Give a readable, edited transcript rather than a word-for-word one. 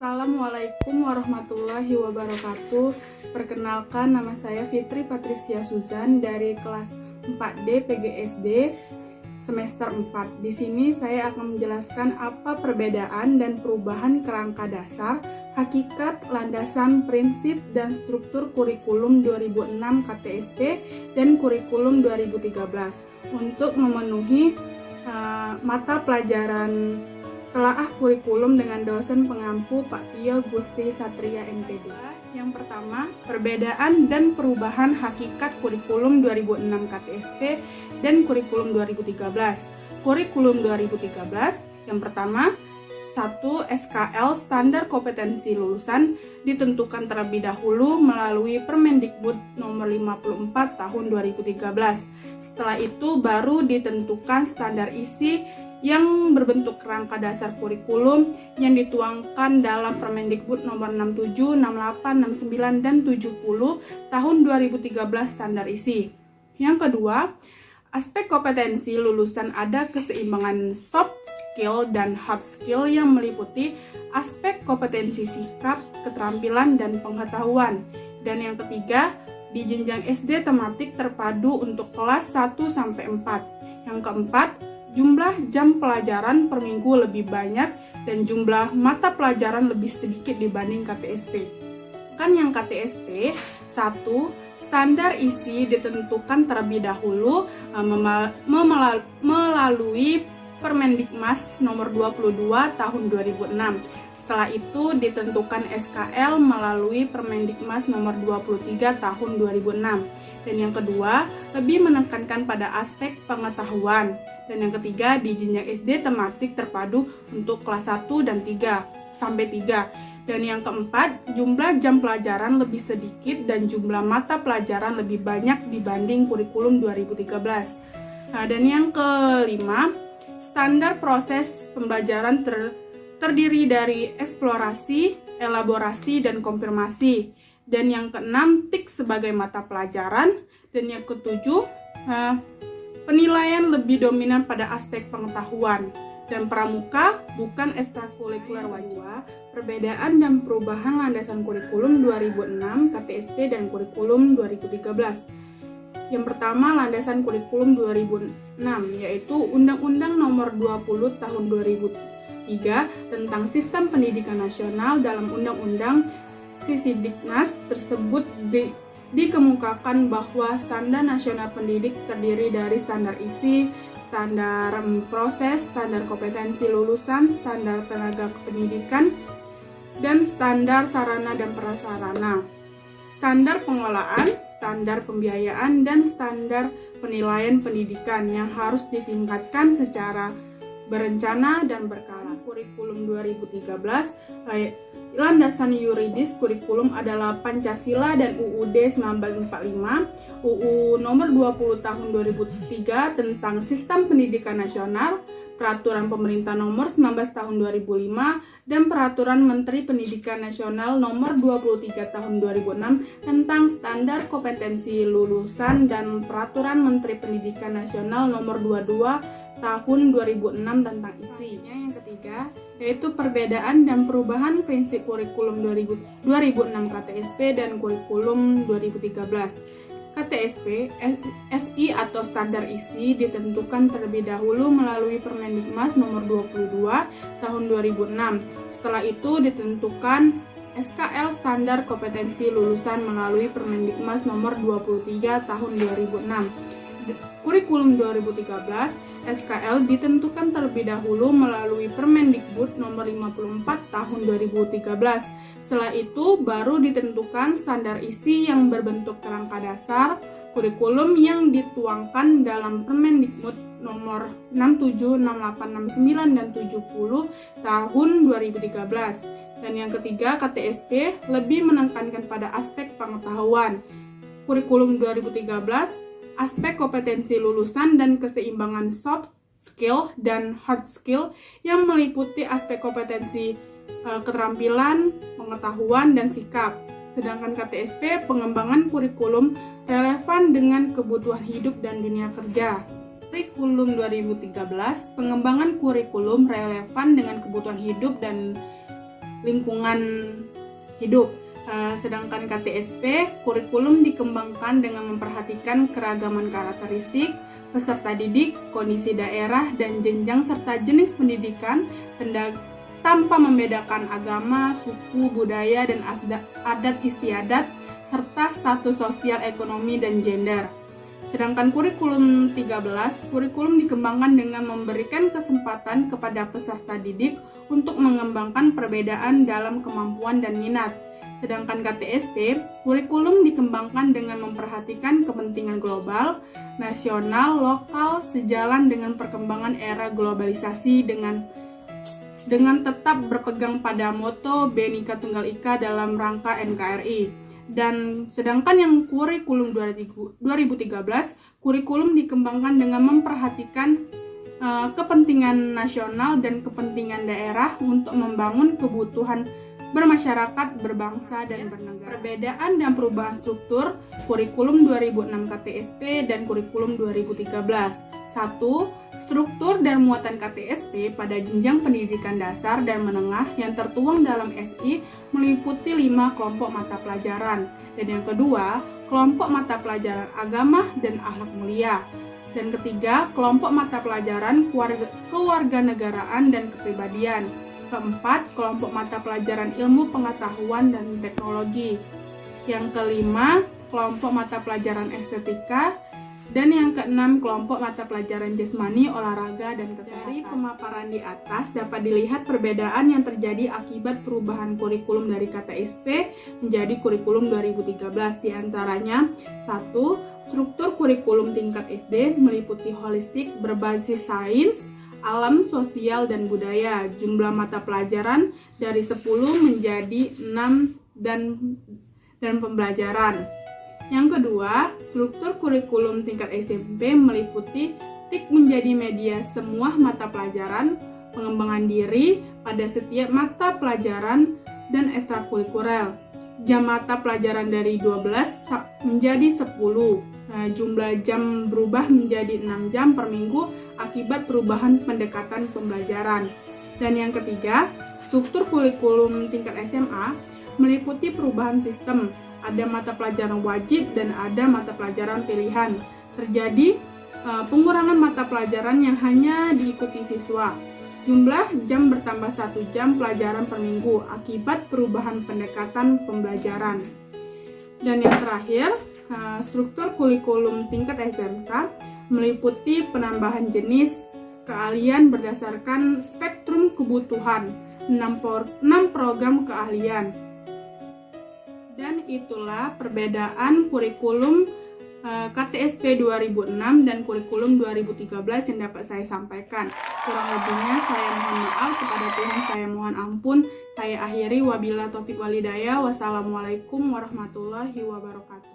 Assalamualaikum warahmatullahi wabarakatuh. Perkenalkan, nama saya Fitri Patricia Suzan dari kelas 4D PGSD semester 4. Di sini saya akan menjelaskan apa perbedaan dan perubahan kerangka dasar, hakikat, landasan, prinsip, dan struktur kurikulum 2006 KTSP dan kurikulum 2013 untuk memenuhi mata pelajaran telaah kurikulum dengan dosen pengampu Pak Tio Gusti Satria MPD. Yang pertama, perbedaan dan perubahan hakikat kurikulum 2006 KTSP dan kurikulum 2013. Kurikulum 2013, yang pertama, 1. SKL standar kompetensi lulusan ditentukan terlebih dahulu melalui Permendikbud nomor 54 tahun 2013. Setelah itu baru ditentukan standar isi yang berbentuk kerangka dasar kurikulum yang dituangkan dalam Permendikbud nomor 67, 68, 69, dan 70 tahun 2013 standar isi. Yang kedua, aspek kompetensi lulusan ada keseimbangan soft skill dan hard skill yang meliputi aspek kompetensi sikap, keterampilan, dan pengetahuan. Dan yang ketiga, di jenjang SD tematik terpadu untuk kelas 1-4. Yang keempat, jumlah jam pelajaran per minggu lebih banyak dan jumlah mata pelajaran lebih sedikit dibanding KTSP. Kan yang KTSP, 1. Standar isi ditentukan terlebih dahulu melalui Permendikmas nomor 22 tahun 2006. Setelah itu ditentukan SKL melalui Permendikmas nomor 23 tahun 2006. Dan yang kedua, lebih menekankan pada aspek pengetahuan. Dan yang ketiga, di jenjang SD tematik terpadu untuk kelas 1 dan 3 sampai 3. Dan yang keempat, jumlah jam pelajaran lebih sedikit dan jumlah mata pelajaran lebih banyak dibanding kurikulum 2013. Nah, dan yang kelima, standar proses pembelajaran terdiri dari eksplorasi, elaborasi, dan konfirmasi. Dan yang keenam, TIK sebagai mata pelajaran. Dan yang ketujuh, penilaian lebih dominan pada aspek pengetahuan. Dan pramuka bukan ekstrakurikuler wajib. Perbedaan dan perubahan landasan kurikulum 2006 KTSP dan kurikulum 2013. Yang pertama, landasan kurikulum 2006 yaitu Undang-Undang Nomor 20 Tahun 2003 tentang Sistem Pendidikan Nasional. Dalam Undang-Undang Sisdiknas tersebut dikemukakan bahwa standar nasional pendidik terdiri dari standar isi, standar proses, standar kompetensi lulusan, standar tenaga kependidikan, dan standar sarana dan prasarana, standar pengelolaan, standar pembiayaan, dan standar penilaian pendidikan yang harus ditingkatkan secara berencana dan berkala. Kurikulum 2013, landasan yuridis kurikulum adalah Pancasila dan UUD 1945, UU nomor 20 tahun 2003 tentang Sistem Pendidikan Nasional, Peraturan Pemerintah nomor 19 tahun 2005, dan Peraturan Menteri Pendidikan Nasional nomor 23 tahun 2006 tentang standar kompetensi lulusan, dan Peraturan Menteri Pendidikan Nasional nomor 22 tahun 2006 tentang isi. Yang ketiga, yaitu perbedaan dan perubahan prinsip kurikulum 2006 KTSP dan kurikulum 2013. KTSP, SI atau standar isi ditentukan terlebih dahulu melalui Permendikmas nomor 22 tahun 2006. Setelah itu ditentukan SKL standar kompetensi lulusan melalui Permendikmas nomor 23 tahun 2006. Kurikulum 2013, SKL ditentukan terlebih dahulu melalui Permendikbud nomor 54 tahun 2013. Setelah itu baru ditentukan standar isi yang berbentuk kerangka dasar kurikulum yang dituangkan dalam Permendikbud nomor 67, 68, 69, dan 70 tahun 2013. Dan yang ketiga, KTSP lebih menekankan pada aspek pengetahuan. Kurikulum 2013, aspek kompetensi lulusan dan keseimbangan soft skill dan hard skill yang meliputi aspek kompetensi keterampilan, pengetahuan, dan sikap. Sedangkan KTSP, pengembangan kurikulum relevan dengan kebutuhan hidup dan dunia kerja. Kurikulum 2013, pengembangan kurikulum relevan dengan kebutuhan hidup dan lingkungan hidup. Sedangkan KTSP, kurikulum dikembangkan dengan memperhatikan keragaman karakteristik peserta didik, kondisi daerah, dan jenjang serta jenis pendidikan tanpa membedakan agama, suku, budaya, dan adat istiadat, serta status sosial, ekonomi, dan gender. Sedangkan kurikulum 13, kurikulum dikembangkan dengan memberikan kesempatan kepada peserta didik untuk mengembangkan perbedaan dalam kemampuan dan minat. Sedangkan KTSP, kurikulum dikembangkan dengan memperhatikan kepentingan global, nasional, lokal, sejalan dengan perkembangan era globalisasi dengan tetap berpegang pada moto Bhinneka Tunggal Ika dalam rangka NKRI. Dan sedangkan yang kurikulum 2013, kurikulum dikembangkan dengan memperhatikan kepentingan nasional dan kepentingan daerah untuk membangun kebutuhan bermasyarakat, berbangsa, dan bernegara. Perbedaan dan perubahan struktur kurikulum 2006 KTSP dan kurikulum 2013. 1. Struktur dan muatan KTSP pada jenjang pendidikan dasar dan menengah yang tertuang dalam SI meliputi 5 kelompok mata pelajaran. Dan yang kedua, kelompok mata pelajaran agama dan akhlak mulia. Dan ketiga, kelompok mata pelajaran kewarganegaraan dan kepribadian. Keempat, kelompok mata pelajaran ilmu pengetahuan dan teknologi. Yang kelima, kelompok mata pelajaran estetika. Dan yang keenam, kelompok mata pelajaran jasmani, olahraga, dan kesehatan. Dari pemaparan di atas dapat dilihat perbedaan yang terjadi akibat perubahan kurikulum dari KTSP menjadi kurikulum 2013. Di antaranya, 1. Struktur kurikulum tingkat SD meliputi holistik berbasis sains, alam, sosial, dan budaya. Jumlah mata pelajaran dari 10 menjadi 6 dan pembelajaran. Yang kedua, struktur kurikulum tingkat SMP meliputi TIK menjadi media semua mata pelajaran, pengembangan diri pada setiap mata pelajaran, dan ekstrakurikuler. Jam mata pelajaran dari 12 menjadi 10. Jumlah jam berubah menjadi 6 jam per minggu akibat perubahan pendekatan pembelajaran. Dan yang ketiga, struktur kurikulum tingkat SMA meliputi perubahan sistem. Ada mata pelajaran wajib dan ada mata pelajaran pilihan. Terjadi pengurangan mata pelajaran yang hanya diikuti siswa. Jumlah jam bertambah 1 jam pelajaran per minggu akibat perubahan pendekatan pembelajaran. Dan yang terakhir, struktur kurikulum tingkat SMK meliputi penambahan jenis keahlian berdasarkan spektrum kebutuhan, 6 program keahlian. Dan itulah perbedaan kurikulum KTSP 2006 dan kurikulum 2013 yang dapat saya sampaikan. Kurang lebihnya saya mohon maaf, kepada Tuhan saya mohon ampun. Saya akhiri, wabillahi taufiq walhidayah. Wassalamualaikum warahmatullahi wabarakatuh.